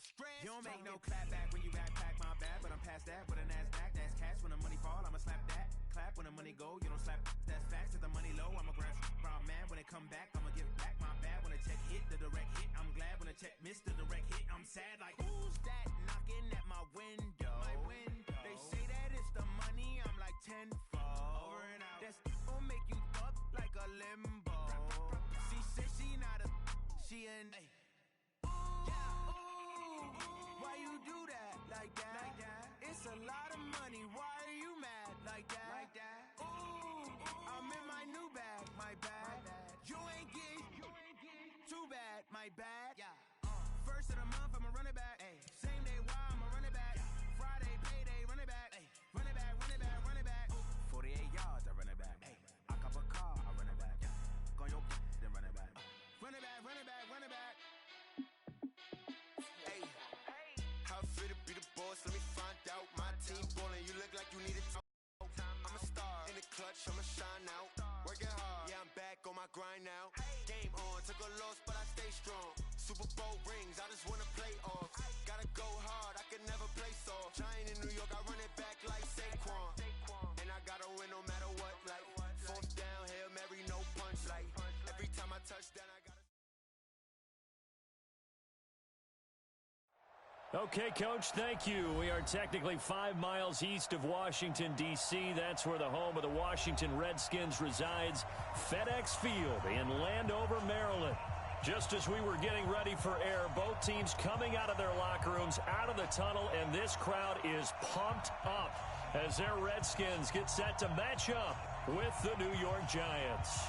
stress. You don't make no clap back when you backpack my bad, but I'm past that with a NASDAQ. That's cash when the money fall, I'ma slap that. Clap when the money go, you don't slap. That's facts. If the money low, I'ma grab brown man. When it come back, I'ma give back my bad. When the check hit, the direct hit. I'm glad when the check missed the direct hit. I'm sad like, who's that knocking at my window? My window. They say that it's the money, I'm like tenfold. Over and out. That's gon' make you up like a limbo. She said she not a, she an. Why you do that like that? Like that? It's a lot of money. Why are you mad like that? Like that? Ooh, I'm in my new bag. My bad. You ain't get too bad. My bad. Yeah. First of the month, I'ma run it back. Ay. Same day, why I'ma run it back? Friday, payday, run it back. Ay. Run it back, run it back, run it back. 48 yards, I run it back. Ay. I cop a car, I run it back. Go your then run it back. Run it back, run it back, run it back. Hey, how fit to be the boss? Let me find out. My team ballin', you look like you need it. I'm a star in the clutch, I'ma shine out. Working hard, yeah, I'm back on my grind now. Game on, took a loss, but I stay strong. Super Bowl rings, I just wanna play off. Gotta go hard, I can never play soft. Giant in New York, I run it back like Saquon. And I gotta win no matter what, like fourth down, Hail Mary, no punch. Like every time I touch down, I gotta. Okay, Coach, thank you. We are technically 5 miles east of Washington, D.C. That's where the home of the Washington Redskins resides, FedEx Field in Landover, Maryland. Just as we were getting ready for air, both teams coming out of their locker rooms, out of the tunnel, and this crowd is pumped up as their Redskins get set to match up with the New York Giants.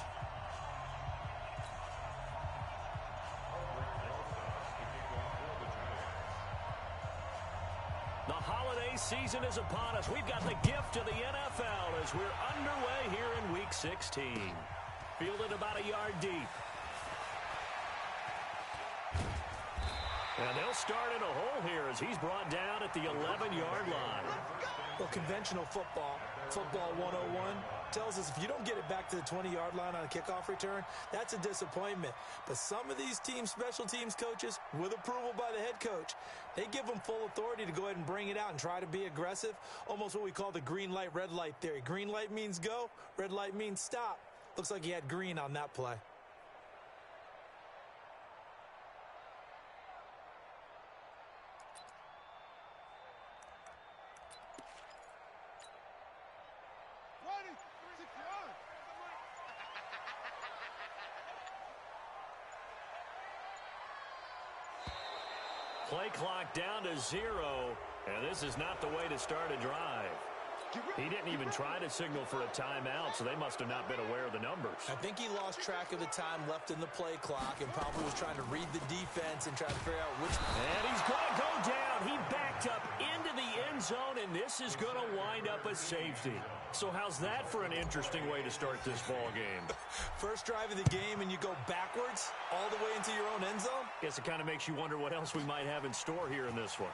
The holiday season is upon us. We've got the gift of the NFL as we're underway here in Week 16. Fielded about a yard deep. And they'll start in a hole here as he's brought down at the 11-yard line. Well, conventional football, football 101, tells us if you don't get it back to the 20-yard line on a kickoff return, that's a disappointment. But some of these teams, special teams coaches, with approval by the head coach, they give them full authority to go ahead and bring it out and try to be aggressive, almost what we call the green light, red light theory. Green light means go, red light means stop. Looks like he had green on that play. Play clock down to 0, and this is not the way to start a drive. He didn't even try to signal for a timeout, so they must have not been aware of the numbers. I think he lost track of the time left in the play clock and probably was trying to read the defense and try to figure out which. And he's going to go down. He backed up into the end zone, and this is going to wind up a safety. So how's that for an interesting way to start this ball game? First drive of the game, and you go backwards all the way into your own end zone? Guess it kind of makes you wonder what else we might have in store here in this one.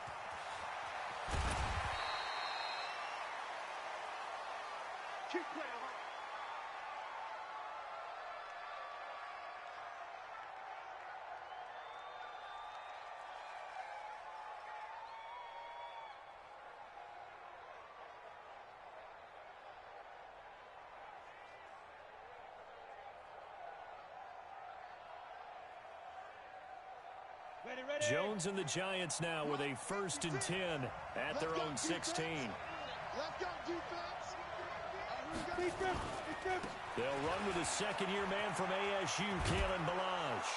Jones and the Giants now with a 1st and 10 at their own 16. They'll run with a second-year man from ASU, Kalen Ballage.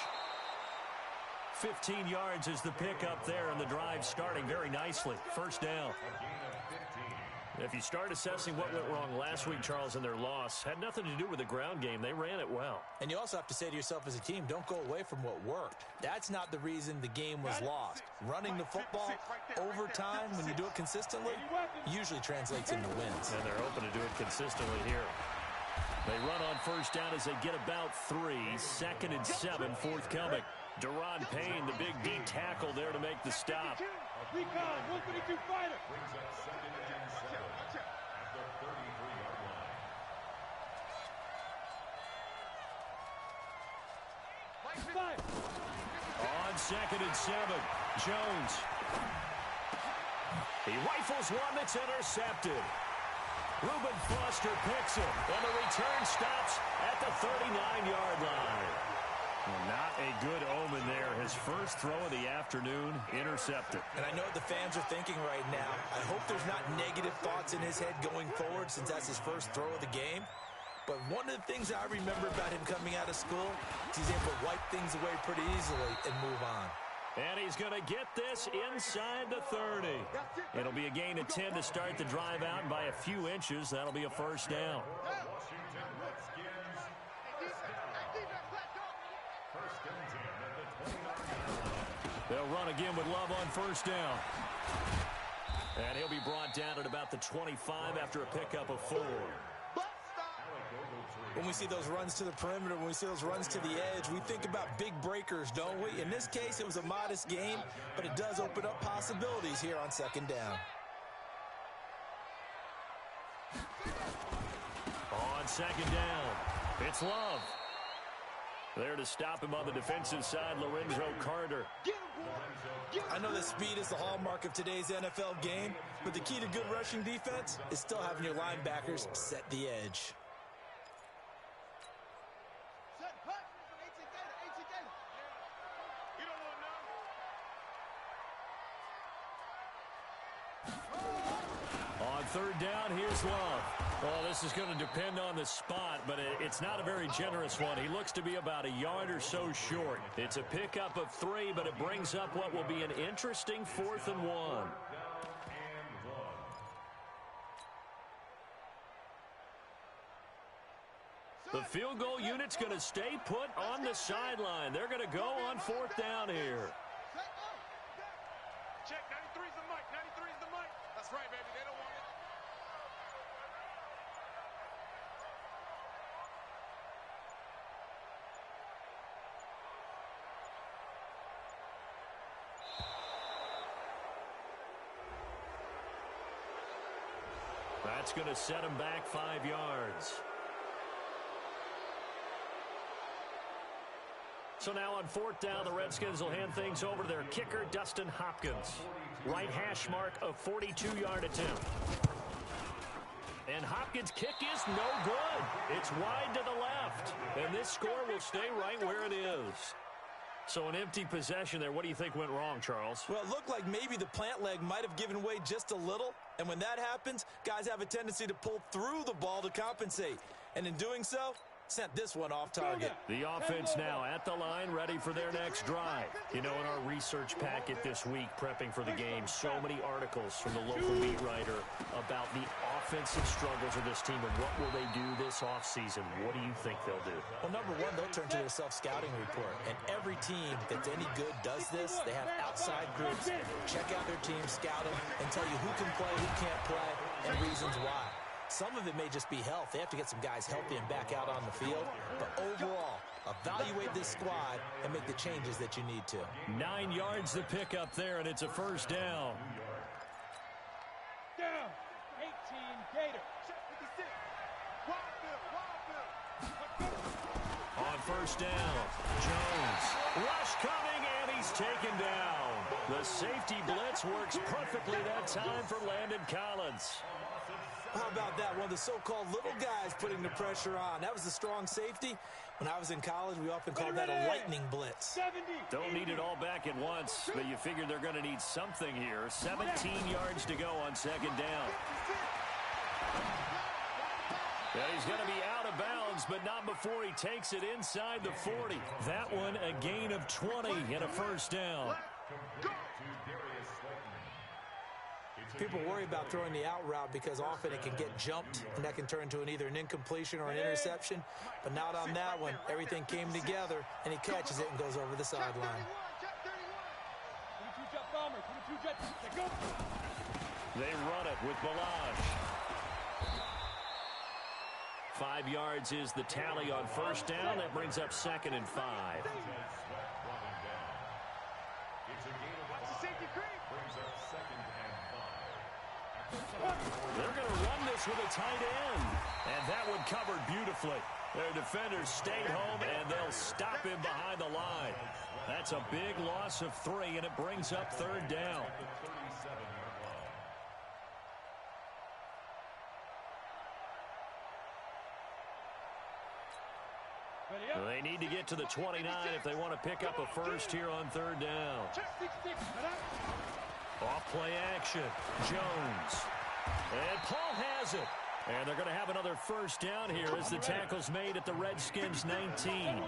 15 yards is the pickup there, and the drive starting very nicely. First down. If you start assessing what went wrong last week, Charles, in their loss, had nothing to do with the ground game. They ran it well. And you also have to say to yourself as a team, don't go away from what worked. That's not the reason the game was lost. Running the football over time, when you do it consistently, usually translates into wins. And they're hoping to do it consistently here. They run on first down as they get about 3. 2nd and 7, forthcoming. Deron Payne, the big D tackle there to make the stop. Recon, 122 fighter. Brings up 2nd and 7 at the 33-yard line. On On 2nd and 7, Jones. He rifles one that's intercepted. Reuben Foster picks it, and the return stops at the 39-yard line. Well, not a good omen there. His first throw of the afternoon intercepted. And I know what the fans are thinking right now. I hope there's not negative thoughts in his head going forward since that's his first throw of the game. But one of the things I remember about him coming out of school is he's able to wipe things away pretty easily and move on. And he's going to get this inside the 30. It'll be a gain of 10 to start the drive out, and by a few inches, that'll be a first down. They'll run again with Love on first down. And he'll be brought down at about the 25 after a pickup of 4. When we see those runs to the perimeter, when we see those runs to the edge, we think about big breakers, don't we? In this case, it was a modest gain, but it does open up possibilities here on 2nd down. On 2nd down, it's Love. There to stop him on the defensive side, Lorenzo Carter. I know that speed is the hallmark of today's NFL game, but the key to good rushing defense is still having your linebackers set the edge. On 3rd down, here's Love. Well, this is going to depend on the spot, but it's not a very generous one. He looks to be about a yard or so short. It's a pickup of 3, but it brings up what will be an interesting 4th and 1. The field goal unit's going to stay put on the sideline. They're going to go on 4th down here. Check, 93's the mic, 93's the mic. That's right, baby, they don't want it. That's going to set him back 5 yards. So now on 4th down, the Redskins will hand things over to their kicker, Dustin Hopkins. Right hash mark of 42-yard attempt. And Hopkins' kick is no good. It's wide to the left. And this score will stay right where it is. So an empty possession there. What do you think went wrong, Charles? Well, it looked like maybe the plant leg might have given way just a little. And when that happens, guys have a tendency to pull through the ball to compensate. And in doing so, sent this one off target. The offense now at the line, ready for their next drive. You know, in our research packet this week, prepping for the game, so many articles from the local beat writer about the offensive struggles of this team and what will they do this offseason. What do you think they'll do? Well, number one, they'll turn to their self-scouting report. And every team that's any good does this. They have outside groups. Check out their team, scout them, and tell you who can play, who can't play, and reasons why. Some of it may just be health. They have to get some guys healthy and back out on the field. But overall, evaluate this squad and make the changes that you need to. 9 yards to pick up there, and it's a first down. Down, 18, Gator. On first down, Jones. Rush coming, and he's taken down. The safety blitz works perfectly that time for Landon Collins. How about that? One of the so-called little guys putting the pressure on. That was the strong safety. When I was in college, we often called that a lightning blitz. Don't need it all back at once, but you figure they're going to need something here. 17 yards to go on 2nd down. Yeah, he's going to be out of bounds, but not before he takes it inside the 40. That one a gain of 20 and a first down. People worry about throwing the out route because often it can get jumped, and that can turn into either an incompletion or an interception. But not on that one. Everything came together, and he catches it and goes over the sideline. They run it with Balaj. 5 yards is the tally on first down. That brings up 2nd and 5. They're going to run this with a tight end. And that one covered beautifully. Their defenders stayed home, and they'll stop him behind the line. That's a big loss of 3, and it brings up 3rd down. They need to get to the 29 if they want to pick up a first here on 3rd down. Off play action. Jones. And Paul has it. And they're going to have another first down here as the tackle's made at the Redskins 19.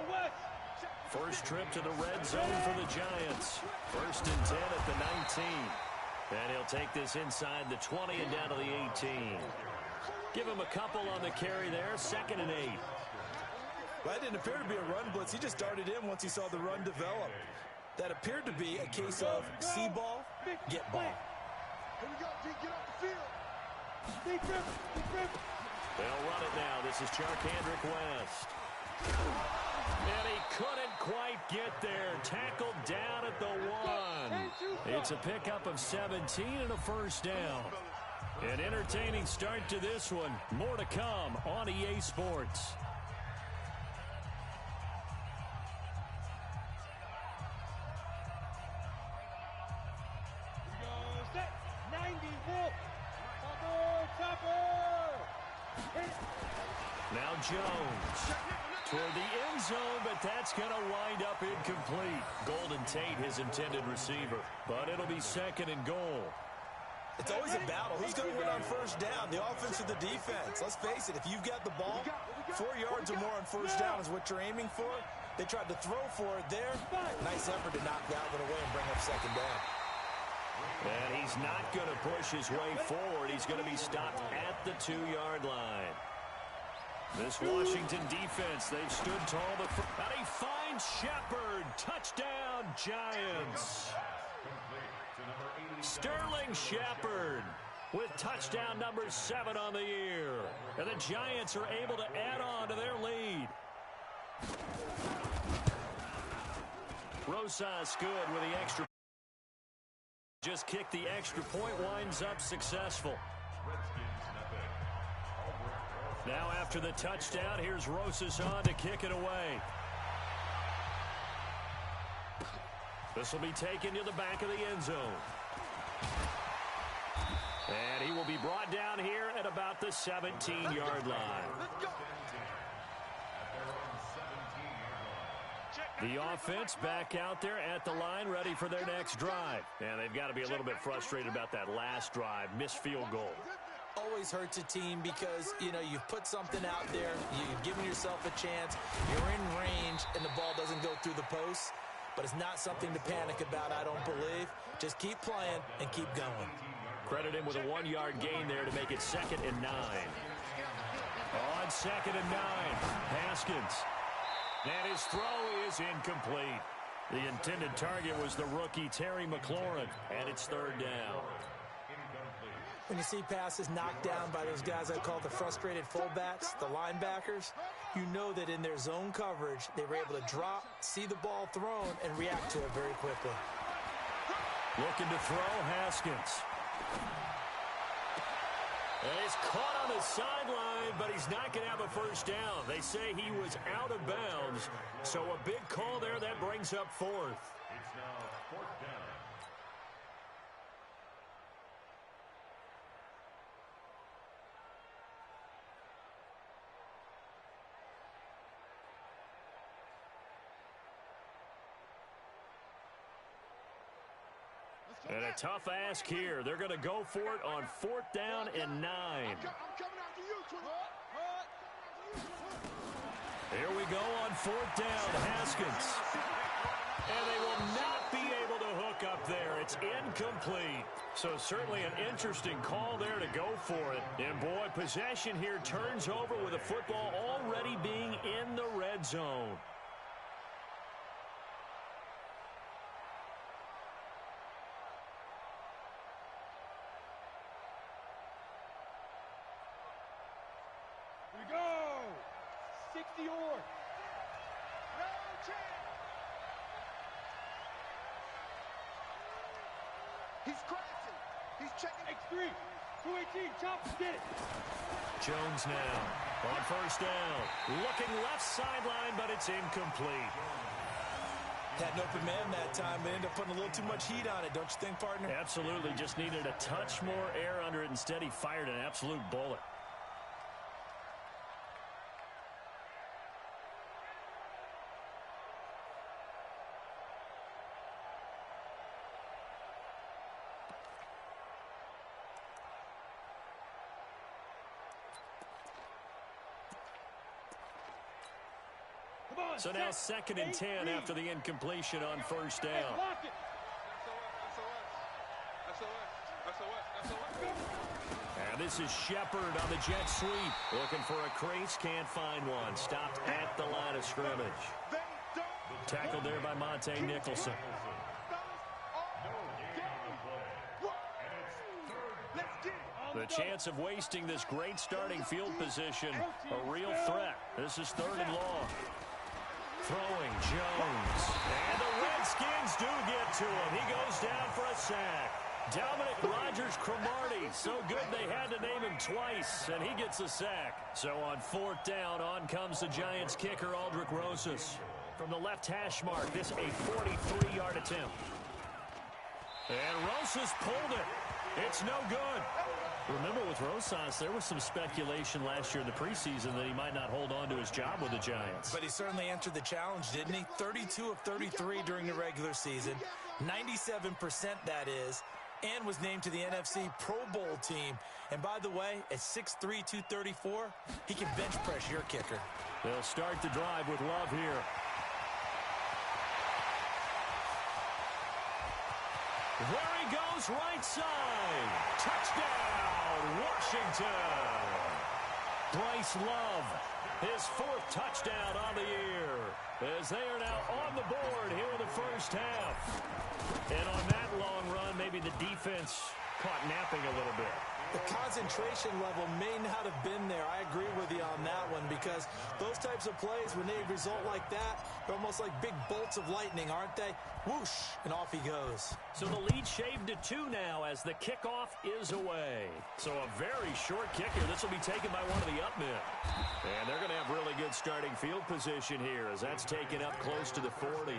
First trip to the red zone for the Giants. 1st and 10 at the 19. And he'll take this inside the 20 and down to the 18. Give him a couple on the carry there. 2nd and 8. That didn't appear to be a run blitz. He just darted in once he saw the run develop. That appeared to be a case of see ball, get ball. Here we go, D. Get off the field. They'll run it now. This is Charkandrick West. And he couldn't quite get there. Tackled down at the 1. It's a pickup of 17 and a first down. An entertaining start to this one. More to come on EA Sports. Now Jones toward the end zone, but that's going to wind up incomplete. Golden Tate, his intended receiver, but it'll be 2nd and goal. It's always a battle. Who's going to win on first down, the offense or the defense? Let's face it, if you've got the ball, 4 yards or more on first down is what you're aiming for. They tried to throw for it there. Nice effort to knock Galvin away and bring up 2nd down. And he's not going to push his way forward. He's going to be stopped at the 2-yard line. This Washington defense, they've stood tall. And he finds Shepard. Touchdown, Giants. Sterling Shepard with touchdown number 7 on the year. And the Giants are able to add on to their lead. Rosas good with the extra. Just kicked the extra point, winds up successful. Now after the touchdown, here's Rosas on to kick it away. This will be taken to the back of the end zone. And he will be brought down here at about the 17-yard line. The offense back out there at the line, ready for their next drive. And they've got to be a little bit frustrated about that last drive, missed field goal. Always hurts a team because, you know, you've put something out there, you've given yourself a chance, you're in range, and the ball doesn't go through the posts. But it's not something to panic about, I don't believe. Just keep playing and keep going. Credit him with a 1-yard gain there to make it 2nd and 9. On 2nd and 9, Haskins. And his throw is incomplete. The intended target was the rookie Terry McLaurin, and it's 3rd down. When you see passes knocked down by those guys I call the frustrated fullbacks, the linebackers, you know that in their zone coverage, they were able to drop, see the ball thrown, and react to it very quickly. Looking to throw, Haskins. And he's caught on the sideline, but he's not going to have a first down. They say he was out of bounds, so a big call there that brings up 4th. It's now 4th down. And a tough ask here. They're going to go for it on 4th down and 9. I'm coming after you, Here we go on 4th down, Haskins. And they will not be able to hook up there. It's incomplete. So certainly an interesting call there to go for it. And boy, possession here turns over with the football already being in the red zone. Here we go. 60 or. No chance. He's crashing. He's checking. X3. Jones now on first down. Looking left sideline, but it's incomplete. Had an open man that time, but ended up putting a little too much heat on it, don't you think, partner? Absolutely. Just needed a touch more air under it. Instead, he fired an absolute bullet. So now 2nd and 10 after the incompletion on first down. And this is Shepard on the jet sweep. Looking for a crease, can't find one. Stopped at the line of scrimmage. Tackled there by Monte Nicholson. The chance of wasting this great starting field position, a real threat. This is 3rd and long. Throwing Jones. And the Redskins do get to him. He goes down for a sack. Dominic Rodgers-Cromartie. So good they had to name him twice, and he gets a sack. So on 4th down, on comes the Giants kicker, Aldrick Rosas. From the left hash mark, this a 43-yard attempt. And Rosas pulled it. It's no good. Remember, with Rosas, there was some speculation last year in the preseason that he might not hold on to his job with the Giants. But he certainly answered the challenge, didn't he? 32 of 33 during the regular season, 97% that is, and was named to the NFC Pro Bowl team. And by the way, at 6'3", 234, he can bench press your kicker. They'll start the drive with Love here. There he goes, right side. Touchdown, Washington. Bryce Love, his 4th touchdown on the year, as they are now on the board here in the first half. And on that long run, maybe the defense caught napping a little bit. The concentration level may not have been there. I agree with you on that one, because those types of plays, when they result like that, they're almost like big bolts of lightning, aren't they? Whoosh, and off he goes. So the lead shaved to 2 now as the kickoff is away. So a very short kicker. This will be taken by one of the up men. And they're going to have really good starting field position here, as that's taken up close to the 40.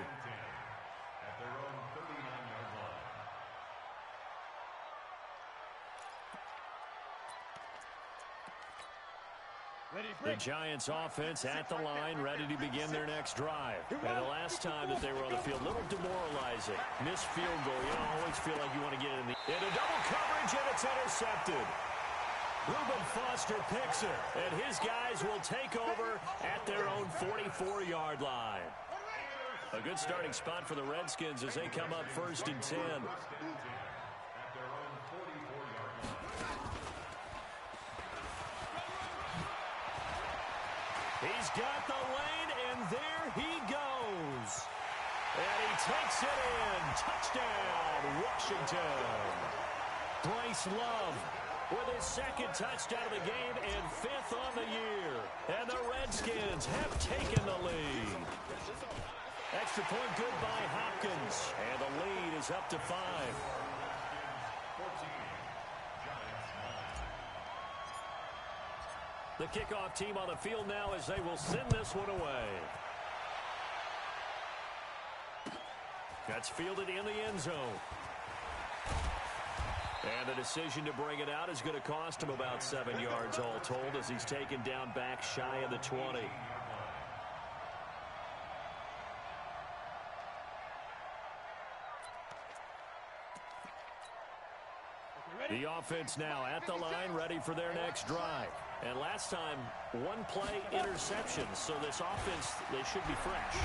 The Giants offense at the line, ready to begin their next drive. And the last time that they were on the field, a little demoralizing. Missed field goal. You don't always feel like you want to get in into double coverage, and it's intercepted. Reuben Foster picks it, and his guys will take over at their own 44-yard line. A good starting spot for the Redskins as they come up 1st and 10. He's got the lane, and there he goes. And he takes it in. Touchdown, Washington. Bryce Love with his 2nd touchdown of the game and 5th on the year. And the Redskins have taken the lead. Extra point good by Hopkins. And the lead is up to 5. The kickoff team on the field now as they will send this one away. That's fielded in the end zone. And the decision to bring it out is going to cost him about 7 yards all told, as he's taken down back shy of the 20. The offense now at the line, ready for their next drive. And last time, 1 play interception. So this offense, they should be fresh.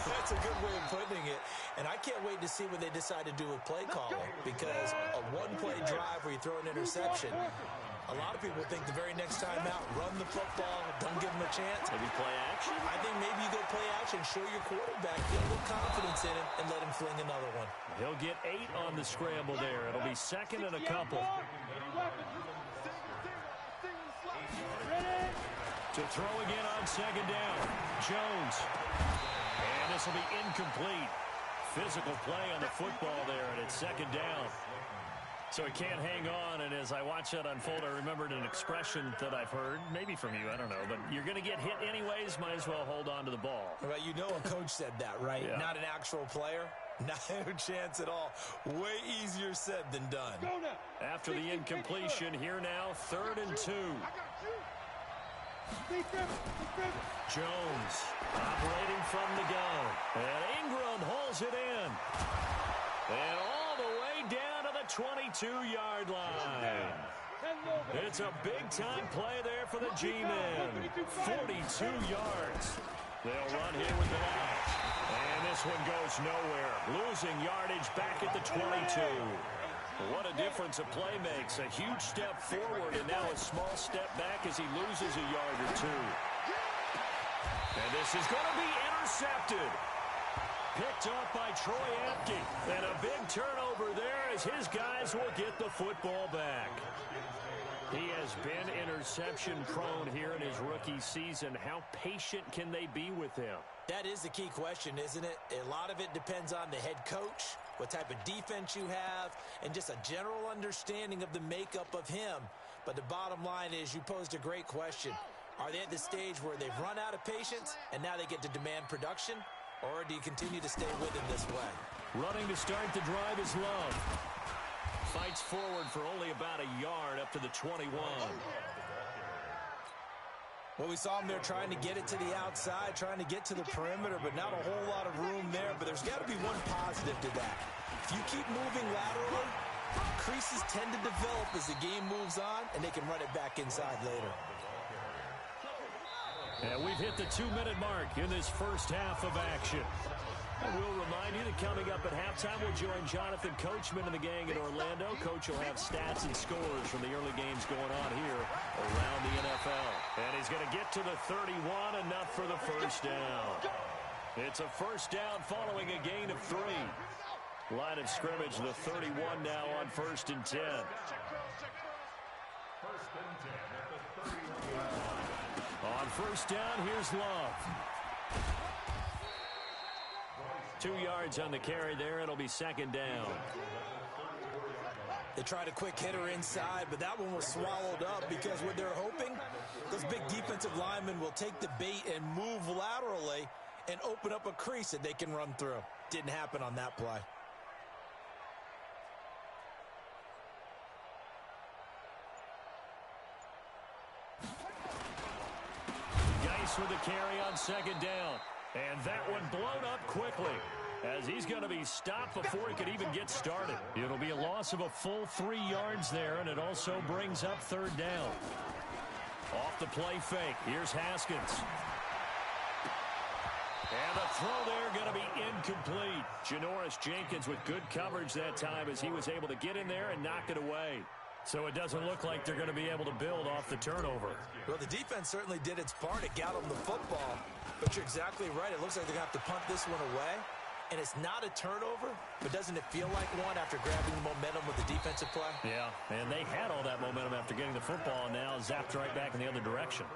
That's a good way of putting it. And I can't wait to see what they decide to do with play calling, because a 1-play drive where you throw an interception, a lot of people think the very next time out, run the football, don't give them a chance. Maybe play action? I think maybe you go play action, show your quarterback, get a little confidence in him, and let him fling another one. He'll get 8 on the scramble there. It'll be 2nd and a couple. To throw again on 2nd down. Jones. And this will be incomplete. Physical play on the football there, and it's 2nd down. So he can't hang on, and as I watch that unfold, I remembered an expression that I've heard, maybe from you, I don't know, but you're going to get hit anyways, might as well hold on to the ball. Well, you know a coach said that, right? Yeah. Not an actual player. No chance at all. Way easier said than done. After the incompletion, here now, 3rd and 2. Jones operating from the gun. And Ingram holds it in. And all the way down to the 22-yard line. It's a big-time play there for the G-men. 42 yards. They'll run here with the knife. And this one goes nowhere. Losing yardage back at the 22. What a difference a play makes. A huge step forward and now a small step back as he loses a yard or two. And this is going to be intercepted. Picked off by Troy Apke. And a big turnover there as his guys will get the football back. He has been interception-prone here in his rookie season. How patient can they be with him? That is the key question, isn't it? A lot of it depends on the head coach, what type of defense you have, and just a general understanding of the makeup of him. But the bottom line is you posed a great question. Are they at the stage where they've run out of patience and now they get to demand production? Or do you continue to stay with him this way? Running to start the drive is Love. Fights forward for only about a yard up to the 21. Well, we saw him there trying to get it to the outside, trying to get to the perimeter, but not a whole lot of room there. But there's got to be one positive to that. If you keep moving laterally, creases tend to develop as the game moves on, and they can run it back inside later. And we've hit the 2-minute mark in this first half of action. And we'll remind you that coming up at halftime, we'll join Jonathan Coachman and the gang in Orlando. Coach will have stats and scores from the early games going on here around the NFL. And he's going to get to the 31, enough for the first down. It's a first down following a gain of 3. Line of scrimmage, the 31 now on 1st and 10. On first down, here's Love. 2 yards on the carry there. It'll be 2nd down. They tried a quick hitter inside, but that one was swallowed up because what they're hoping, those big defensive linemen will take the bait and move laterally and open up a crease that they can run through. Didn't happen on that play. Geis with the carry on 2nd down. And that one blown up quickly as he's going to be stopped before he could even get started. It'll be a loss of a full 3 yards there, and it also brings up 3rd down. Off the play fake. Here's Haskins. And the throw there going to be incomplete. Janoris Jenkins with good coverage that time as he was able to get in there and knock it away. So it doesn't look like they're going to be able to build off the turnover. Well, the defense certainly did its part. It got them the football. But you're exactly right. It looks like they're going to have to punt this one away. And it's not a turnover, but doesn't it feel like one after grabbing the momentum with the defensive play? Yeah, and they had all that momentum after getting the football, and now zapped right back in the other direction.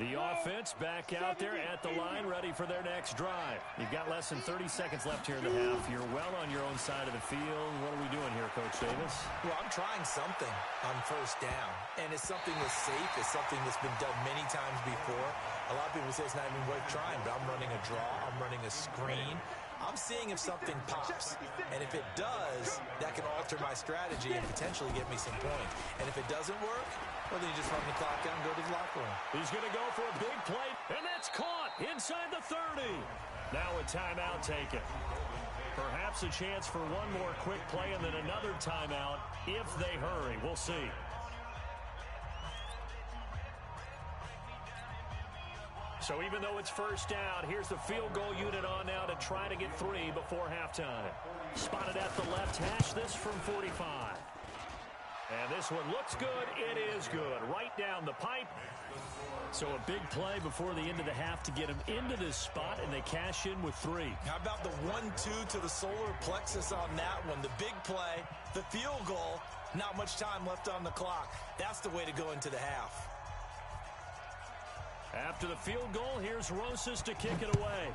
The offense back out there at the line, ready for their next drive. You've got less than 30 seconds left here in the half. You're well on your own side of the field. What are we doing here, Coach Davis? Well, I'm trying something on first down, and it's something that's safe. It's something that's been done many times before. A lot of people say it's not even worth trying, but I'm running a draw. I'm running a screen. I'm seeing if something pops, and if it does, that can alter my strategy and potentially get me some points. And if it doesn't work, well, then you just run the clock down and go to the locker room. He's going to go for a big play, and that's caught inside the 30. Now a timeout taken. Perhaps a chance for one more quick play and then another timeout if they hurry. We'll see. So even though it's first down, here's the field goal unit on now to try to get 3 before halftime. Spotted at the left hash, this from 45. And this one looks good. It is good. Right down the pipe. So a big play before the end of the half to get him into this spot, and they cash in with 3. How about the 1-2 to the solar plexus on that one? The big play, the field goal, Not much time left on the clock. That's the way to go into the half. After the field goal, here's Rosas to kick it away.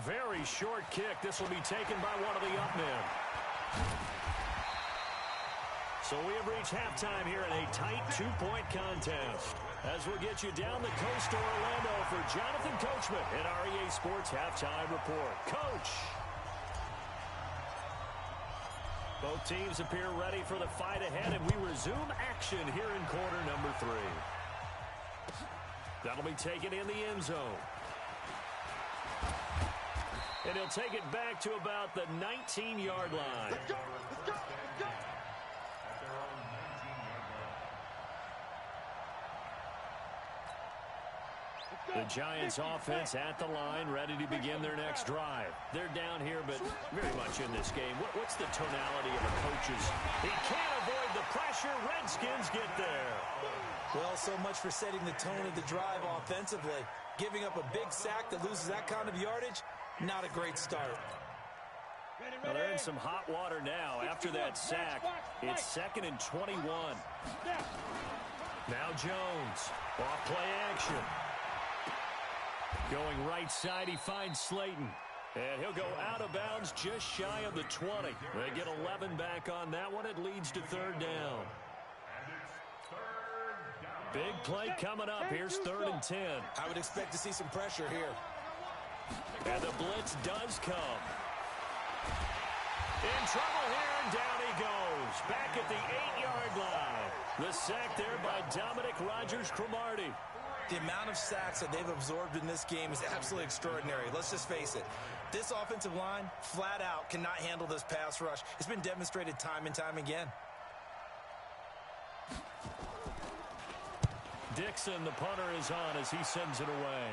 Very short kick. This will be taken by one of the up men. So we have reached halftime here in a tight 2-point contest. As we'll get you down the coast to Orlando for Jonathan Coachman at our EA Sports Halftime Report. Coach! Both teams appear ready for the fight ahead, and we resume action here in quarter number 3. That'll be taken in the end zone. And he'll take it back to about the 19-yard line. Let's go! Let's go! Let's go! The Giants offense at the line, ready to begin their next drive. They're down here, but very much in this game. What's the tonality of the coaches? He can't avoid the pressure. Redskins get there. Well, so much for setting the tone of the drive offensively. Giving up a big sack that loses that kind of yardage, not a great start. Well, they're in some hot water now. After that sack, it's 2nd and 21. Now Jones, off play action. Going right side, he finds Slayton. And he'll go out of bounds just shy of the 20. They get 11 back on that one. It leads to 3rd down. Big play coming up. Here's 3rd and 10. I would expect to see some pressure here. And the blitz does come. In trouble here, and down he goes. Back at the 8-yard line. The sack there by Dominic Rodgers-Cromartie. The amount of sacks that they've absorbed in this game is absolutely extraordinary. Let's just face it. This offensive line, flat out, cannot handle this pass rush. It's been demonstrated time and time again. Dixon, the punter, is on as he sends it away.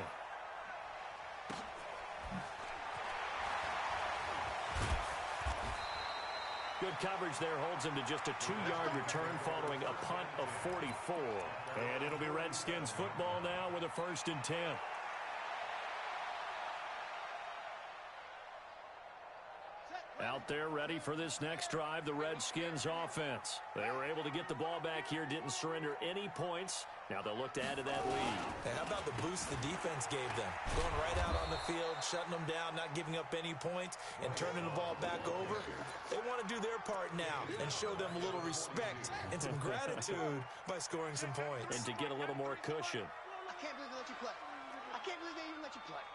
Good coverage there holds him to just a 2-yard return following a punt of 44. And it'll be Redskins football now with a 1st and 10. Out there ready for this next drive, the Redskins offense. They were able to get the ball back here, didn't surrender any points. Now they'll look to add to that lead. Hey, how about the boost the defense gave them? Going right out on the field, shutting them down, not giving up any points, and turning the ball back over. They want to do their part now and show them a little respect and some gratitude by scoring some points. And to get a little more cushion. I can't believe they let you play. I can't believe they even let you play.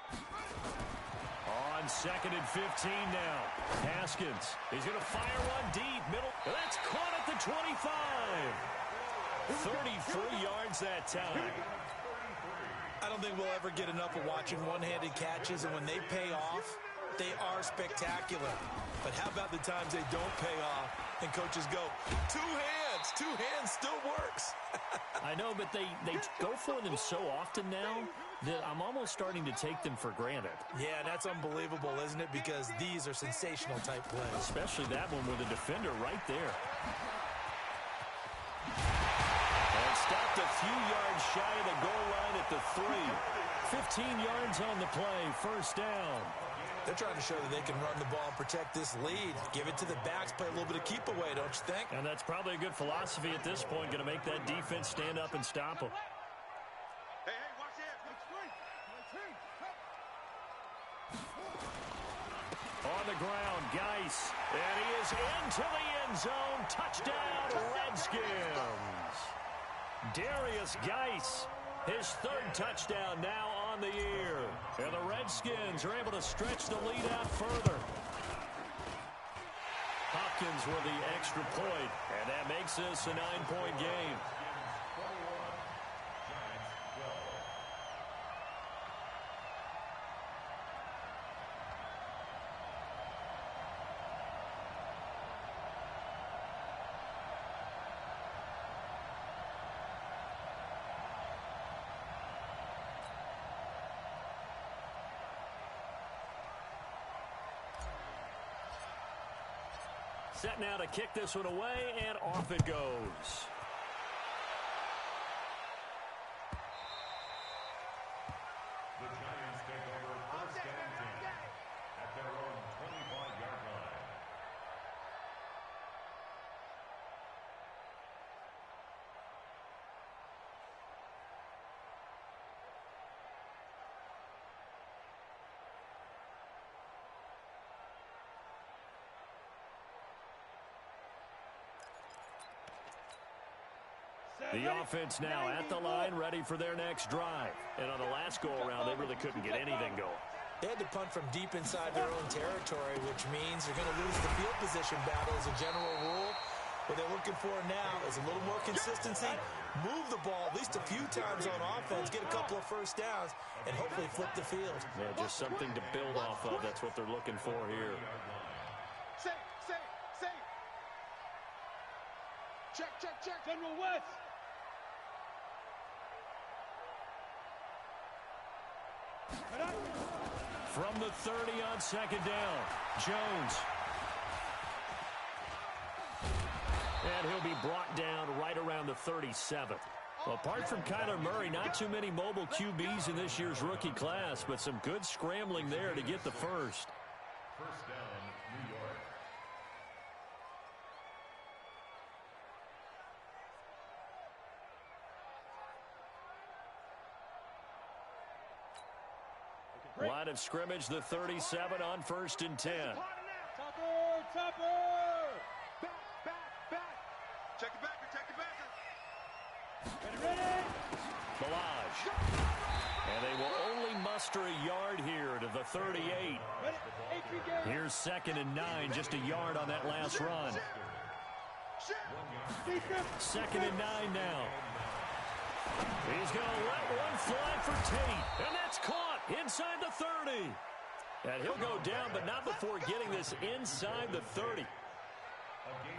On 2nd and 15 now. Haskins. He's going to fire one deep. Middle. That's caught at the 25. 33 yards that time. I don't think we'll ever get enough of watching one-handed catches, and when they pay off, they are spectacular. But how about the times they don't pay off and coaches go, 2 hands. 2 hands still works. I know, but they go for them so often now that I'm almost starting to take them for granted. Yeah, that's unbelievable, isn't it? Because these are sensational type plays. Especially that one with a defender right there. And stopped a few yards shy of the goal line at the 3. 15 yards on the play, 1st down. They're trying to show that they can run the ball and protect this lead. Give it to the backs, play a little bit of keep away, don't you think? And that's probably a good philosophy at this point, going to make that defense stand up and stop them. Hey, watch it. On the ground, Geis. And he is into the end zone. Touchdown, Redskins. Darius Geis, his 3rd touchdown now on the year. And the Redskins are able to stretch the lead out further. Hopkins with the extra point, and that makes this a 9-point game. Set now to kick this one away, and off it goes. The Giants take over 1st and 10 at their own 25-yard line. The offense now at the line, ready for their next drive. And on the last go-around, they really couldn't get anything going. They had to punt from deep inside their own territory, which means they're going to lose the field position battle as a general rule. What they're looking for now is a little more consistency, move the ball at least a few times on offense, get a couple of first downs, and hopefully flip the field. Yeah, just something to build off of. That's what they're looking for here. Safe. Check. General West. From the 30 on second down, Jones. And he'll be brought down right around the 37th. Well, apart from Kyler Murray, not too many mobile QBs in this year's rookie class, but some good scrambling there to get the first. First down, New York. Line of scrimmage, the 37 on 1st and 10. Topper. Back. Check the backer. Ready. Balaj. And they will only muster a yard here to the 38. Here's 2nd and 9, just a yard on that last run. 2nd and 9 now. He's going to let one fly for Tate, and that's caught inside the 30. And he'll go down, but not before getting this inside the 30.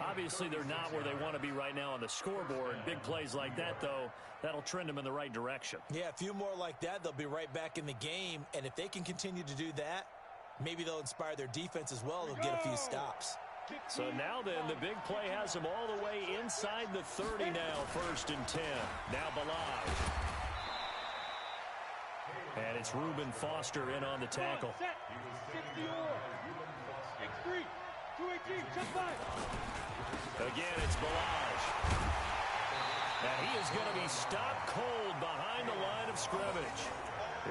Obviously, they're not where they want to be right now on the scoreboard. Big plays like that, though, that'll trend them in the right direction. Yeah, a few more like that, they'll be right back in the game. And if they can continue to do that, maybe they'll inspire their defense as well. They'll get a few stops. So now then, the big play has them all the way inside the 30 now, 1st and 10. Now Balaj. And it's Reuben Foster in on the tackle. Again, it's Balaj. And he is going to be stopped cold behind the line of scrimmage.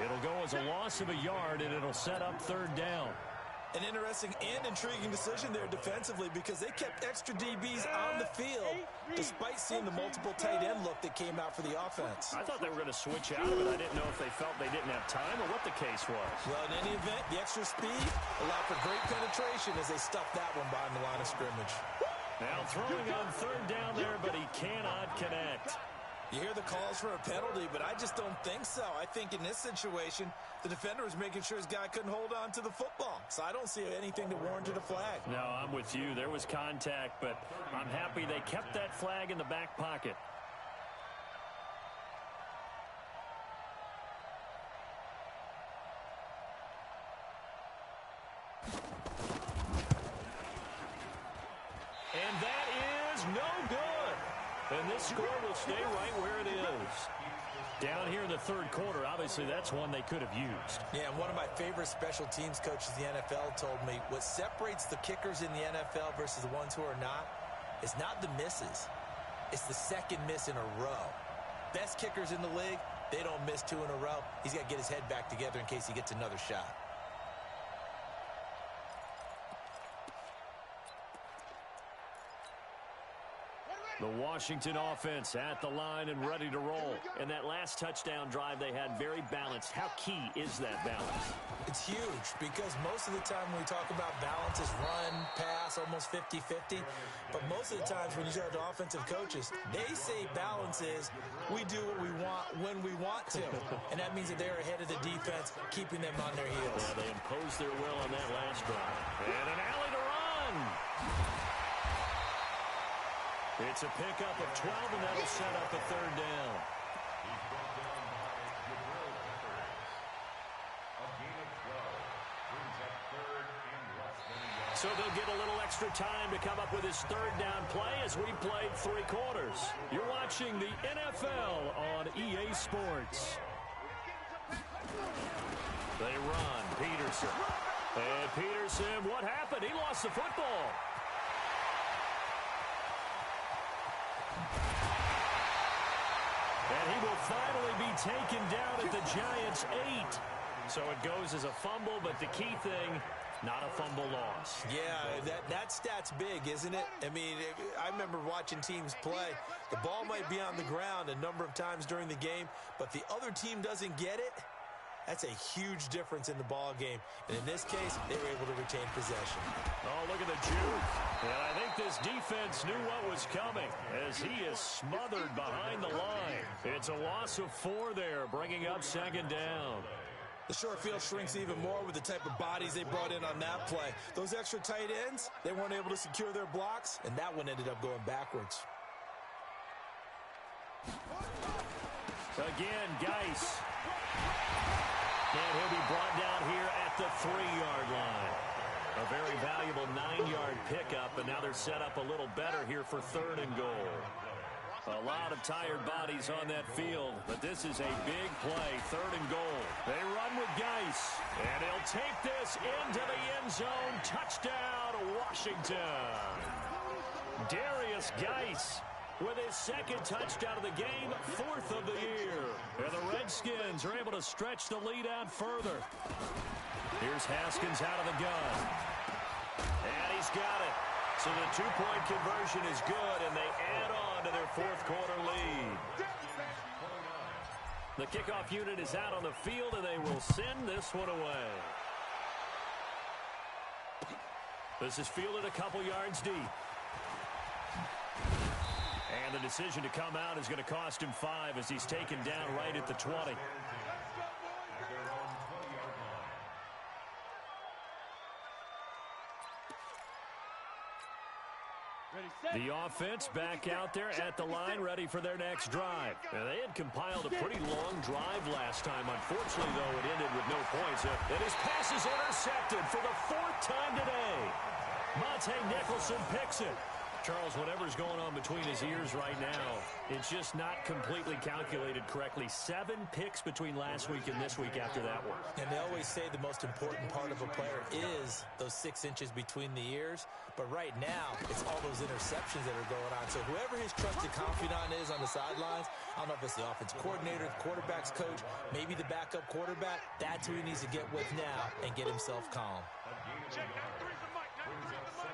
It'll go as a loss of a yard, and it'll set up 3rd down. An interesting and intriguing decision there defensively because they kept extra DBs on the field despite seeing the multiple tight end look that came out for the offense. I thought they were going to switch out of it. I didn't know if they felt they didn't have time or what the case was. Well, in any event, the extra speed allowed for great penetration as they stuffed that one behind the line of scrimmage. Now throwing on 3rd down there, but he cannot connect. You hear the calls for a penalty, but I just don't think so. I think in this situation, the defender was making sure his guy couldn't hold on to the football. So I don't see anything that warranted a flag. No, I'm with you. There was contact, but I'm happy they kept that flag in the back pocket. And that is no good. And this score will stay right where it is. Down here in the 3rd quarter, obviously that's one they could have used. Yeah, and one of my favorite special teams coaches in the NFL told me what separates the kickers in the NFL versus the ones who are not is not the misses. It's the 2nd miss in a row. Best kickers in the league, they don't miss 2 in a row. He's got to get his head back together in case he gets another shot. The Washington offense at the line and ready to roll. And that last touchdown drive they had very balanced. How key is that balance? It's huge because most of the time when we talk about balance is run, pass, almost 50-50. But most of the times when you talk to offensive coaches, they say balance is we do what we want when we want to. And that means that they're ahead of the defense, keeping them on their heels. Yeah, they imposed their will on that last drive. And an alley to run. It's a pickup of 12, and that'll set up a 3rd down. He's brought down by Jabril Peppers. A gain of 12 brings up 3rd and less than a yard. So they'll get a little extra time to come up with his 3rd down play as we played 3 quarters. You're watching the NFL on EA Sports. They run. Peterson. And Peterson, what happened? He lost the football. And he will finally be taken down at the Giants' 8. So it goes as a fumble, but the key thing, not a fumble loss. Yeah, that stat's big, isn't it? I mean, I remember watching teams play. The ball might be on the ground a number of times during the game, but the other team doesn't get it. That's a huge difference in the ball game. And in this case, they were able to retain possession. Oh, look at the juke. And I think this defense knew what was coming as he is smothered behind the line. It's a loss of 4 there, bringing up second down. The short field shrinks even more with the type of bodies they brought in on that play. Those extra tight ends, they weren't able to secure their blocks, and that one ended up going backwards. Again, Geis. And he'll be brought down here at the 3-yard line. A very valuable 9-yard pickup, and now they're set up a little better here for 3rd and goal. A lot of tired bodies on that field, but this is a big play, 3rd and goal. They run with Geis, and he'll take this into the end zone. Touchdown, Washington. Darius Geis with his 2nd touchdown of the game, 4th of the year. And the Redskins are able to stretch the lead out further. Here's Haskins out of the gun. And he's got it. So the 2-point conversion is good, and they add on to their 4th quarter lead. The kickoff unit is out on the field, and they will send this one away. This is fielded a couple yards deep. And the decision to come out is going to cost him 5 as he's taken down right at the 20. The offense back out there at the line, ready for their next drive. Now, they had compiled a pretty long drive last time. Unfortunately, though, it ended with no points. And his pass is intercepted for the 4th time today. Monte Nicholson picks it. Charles, whatever's going on between his ears right now, it's just not completely calculated correctly. 7 picks between last week and this week after that one. And they always say the most important part of a player is those 6 inches between the ears. But right now, it's all those interceptions that are going on. So whoever his trusted confidant is on the sidelines, I don't know if it's the offensive coordinator, the quarterback's coach, maybe the backup quarterback, that's who he needs to get with now and get himself calm. Check, 9-3's the mic. 9-3's the mic.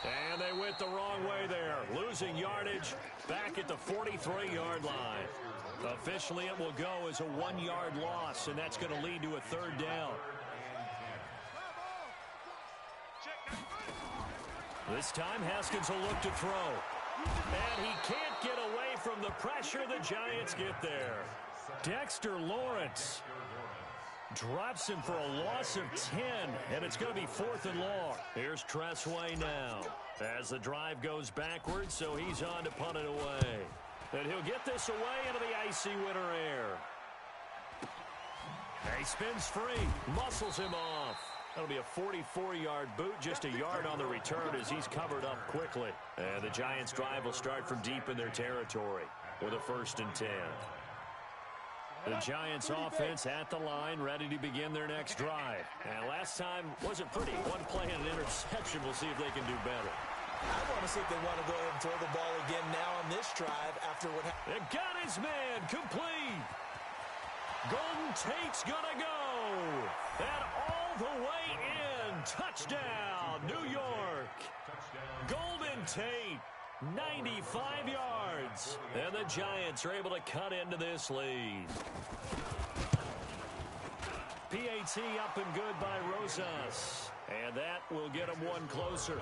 And they went the wrong way there, losing yardage back at the 43-yard line. Officially, it will go as a 1-yard loss, and that's going to lead to a 3rd down. This time, Haskins will look to throw. And he can't get away from the pressure. The Giants get there. Dexter Lawrence drops him for a loss of 10, and it's going to be 4th and long. Here's Tressway now as the drive goes backwards, so he's on to punt it away. And he'll get this away into the icy winter air. He spins free, muscles him off. That'll be a 44-yard boot, just a yard on the return as he's covered up quickly. And the Giants' drive will start from deep in their territory with a 1st and 10. The Giants offense at the line, ready to begin their next drive. And last time wasn't pretty. 1 play and an interception. We'll see if they can do better. I want to see if they want to go ahead and throw the ball again now on this drive after what happened. They got his man complete. Golden Tate's gonna go. And all the way in. Touchdown, New York. Golden Tate. 95 yards. And the Giants are able to cut into this lead. PAT up and good by Rosas. And that will get them 1 closer.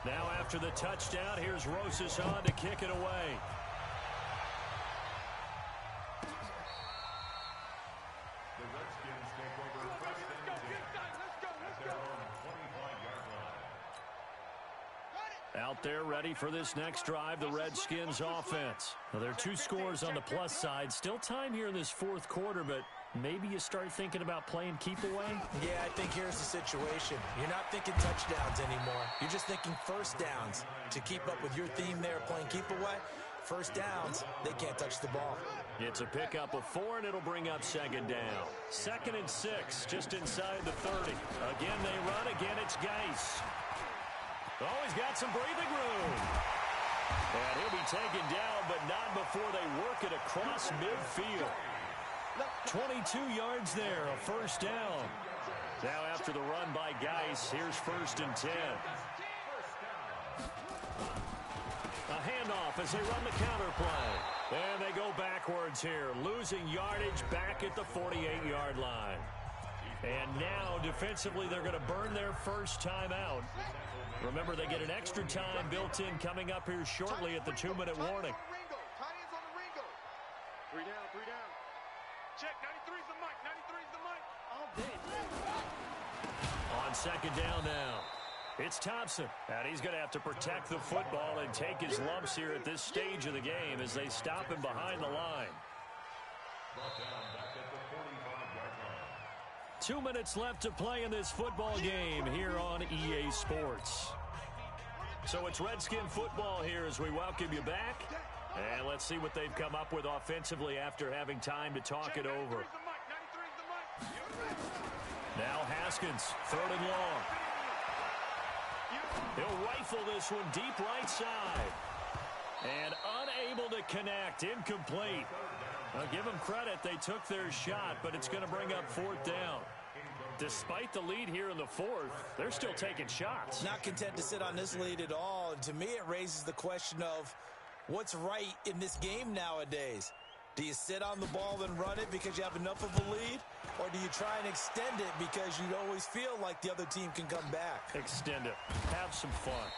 Now after the touchdown, here's Rosas on to kick it away. Out there ready for this next drive, the Redskins offense. Now, there are 2 scores on the plus side. Still time here in this 4th quarter, but maybe you start thinking about playing keep away? Yeah, I think here's the situation. You're not thinking touchdowns anymore. You're just thinking 1st downs. To keep up with your theme there, playing keep away, 1st downs, they can't touch the ball. It's a pickup of 4, and it'll bring up 2nd down. 2nd and 6, just inside the 30. Again, they run. Again, it's Geis. Oh, he's got some breathing room. And he'll be taken down, but not before they work it across midfield. 22 yards there, a first down. Now after the run by Geis, here's 1st and 10. A handoff as they run the counter play. And they go backwards here, losing yardage back at the 48-yard line. And now, defensively, they're going to burn their first time out. Remember, they get an extra time built in coming up here shortly at the 2-minute warning. Tight ends on the Ringo. 3 down, 3 down. Check, 93's the mic, 93's the mic. All day. On 2nd down now, it's Thompson. And he's going to have to protect the football and take his lumps here at this stage of the game as they stop him behind the line. 2 minutes left to play in this football game here on EA Sports. So it's Redskin football here as we welcome you back. And let's see what they've come up with offensively after having time to talk it over. Now Haskins, 3rd and long. He'll rifle this one deep right side. And unable to connect, incomplete. I'll give them credit, they took their shot, but it's going to bring up 4th down. Despite the lead here in the 4th, they're still taking shots. Not content to sit on this lead at all. And to me, it raises the question of what's right in this game nowadays. Do you sit on the ball and run it because you have enough of a lead? Or do you try and extend it because you always feel like the other team can come back? Extend it. Have some fun.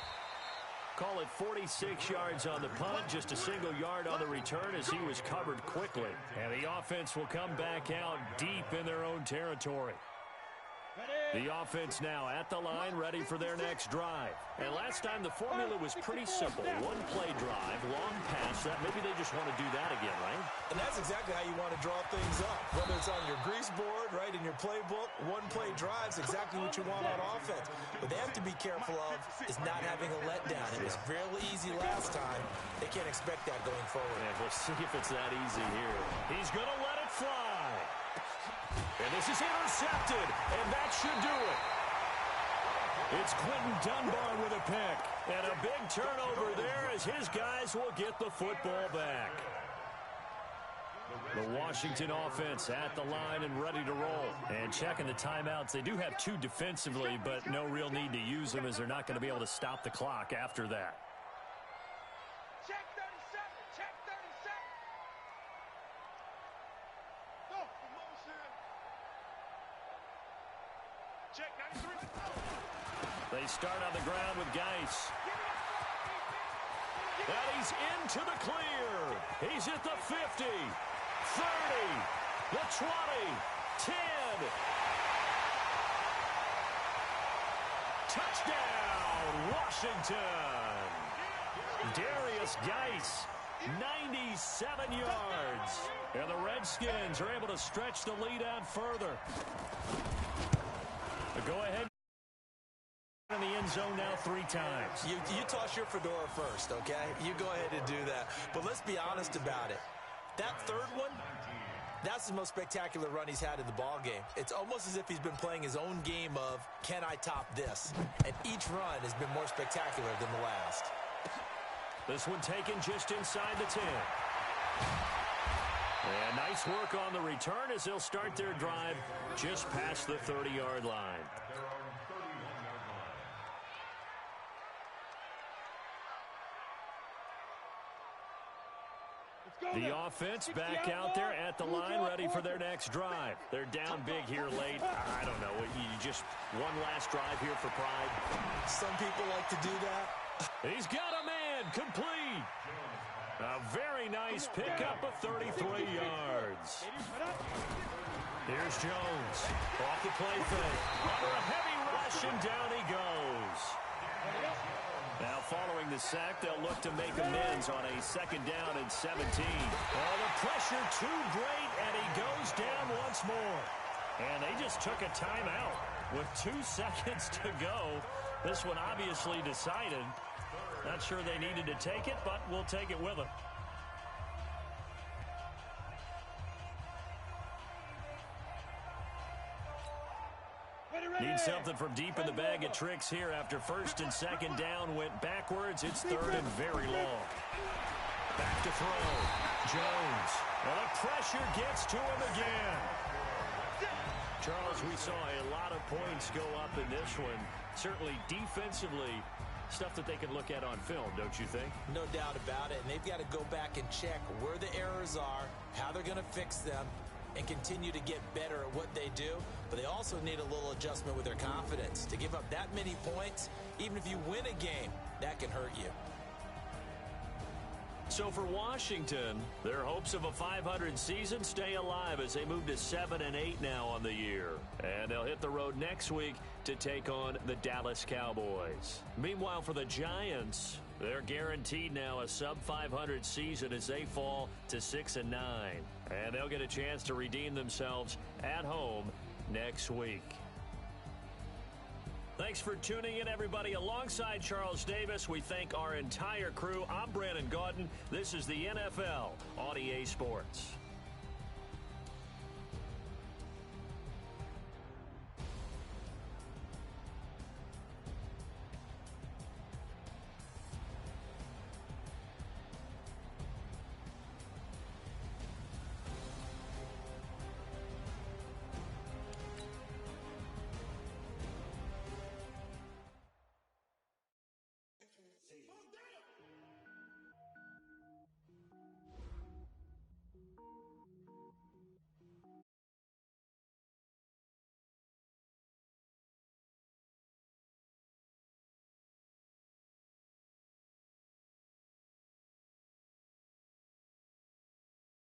Call it 46 yards on the punt, just a single yard on the return as he was covered quickly. And the offense will come back out deep in their own territory. The offense now at the line, ready for their next drive. And last time the formula was pretty simple. One-play drive, long pass. That maybe they just want to do that again, right? And that's exactly how you want to draw things up. Whether it's on your grease board, right, in your playbook, one-play drive's exactly what you want on offense. What they have to be careful of is not having a letdown. It was fairly easy last time. They can't expect that going forward. And we'll see if it's that easy here. He's going to let it fly. And this is intercepted, and that should do it. It's Quentin Dunbar with a pick, and a big turnover there as his guys will get the football back. The Washington offense at the line and ready to roll. And checking the timeouts. They do have 2 defensively, but no real need to use them as they're not going to be able to stop the clock after that. Check 37, check 37. Go, promotion. Check 93. They start on the ground with Geis. And he's into the clear. He's at the 50, 30, the 20, 10. Touchdown, Washington. Darius Geis, 97 yards. And the Redskins are able to stretch the lead out further. Go ahead. In the end zone now 3 times. You toss your fedora first, okay? You go ahead and do that. But let's be honest about it. That 3rd one, that's the most spectacular run he's had in the ball game. It's almost as if he's been playing his own game of, can I top this? And each run has been more spectacular than the last. This one taken just inside the 10. And nice work on the return as they'll start their drive just past the 30-yard line. The offense back out there at the line, ready for their next drive. They're down big here late. I don't know. You just one last drive here for pride. Some people like to do that. He's got a man complete. A very nice pickup of 33 yards. Here's Jones. Off the play fake. Under a heavy rush, and down he goes. Now, following the sack, they'll look to make amends on a 2nd down and 17. Oh, the pressure too great, and he goes down once more. And they just took a timeout with 2 seconds to go. This one obviously decided. Not sure they needed to take it, but we'll take it with them. Ready, Need something from deep in the bag of tricks here after first and second down went backwards. It's third and very long. Back to throw. Jones. And the pressure gets to him again. Charles, we saw a lot of points go up in this one. Certainly defensively, stuff that they can look at on film, don't you think? No doubt about it. And they've got to go back and check where the errors are, how they're going to fix them, and continue to get better at what they do. But they also need a little adjustment with their confidence. To give up that many points, even if you win a game, that can hurt you. So for Washington, their hopes of a 500 season stay alive as they move to 7-8 now on the year. And they'll hit the road next week to take on the Dallas Cowboys. Meanwhile, for the Giants, they're guaranteed now a sub-500 season as they fall to 6-9. And they'll get a chance to redeem themselves at home next week. Thanks for tuning in, everybody. Alongside Charles Davis, we thank our entire crew. I'm Brandon Gaudin. This is the NFL on EA Sports.